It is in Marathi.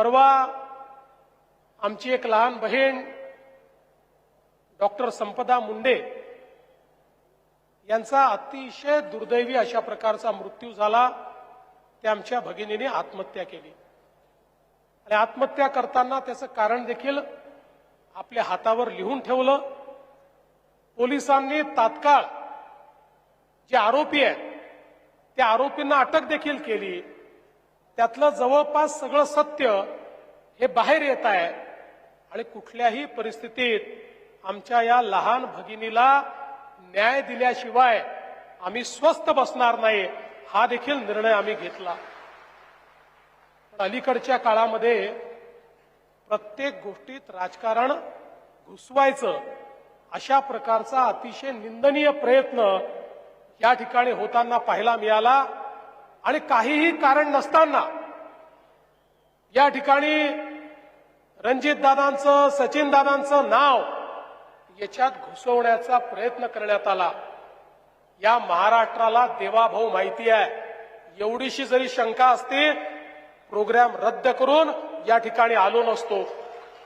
परवा आमची एक लहान बहीण डॉक्टर संपदा मुंडे यांचा अतिशय दुर्दैवी अशा प्रकारचा मृत्यू झाला। त्या आमच्या भगिनीने आत्महत्या केली आणि आत्महत्या करताना त्याचं कारण देखील आपल्या हातावर लिहून ठेवलं। पोलिसांनी तात्काळ जे आरोपी आहेत त्या आरोपींना अटक देखील केली। त्यातलं जवळपास सगळं सत्य हे बाहेर येत आहे आणि कुठल्याही परिस्थितीत आमच्या या लहान भगिनीला न्याय दिल्याशिवाय आम्ही स्वस्थ बसणार नाही, हा देखील निर्णय आम्ही घेतला। अलीकडच्या काळामध्ये प्रत्येक गोष्टीत राजकारण घुसवायचं अशा प्रकारचा अतिशय निंदनीय प्रयत्न या ठिकाणी होताना पाहायला मिळाला आणि काहीही कारण नसताना या ठिकाणी रणजितदादांचं, सचिनदादांचं नाव याच्यात घुसवण्याचा प्रयत्न करण्यात आला। या महाराष्ट्राला देवाभाऊ माहिती आहे। एवढीशी जरी शंका असती प्रोग्राम रद्द करून या ठिकाणी आलो नसतो।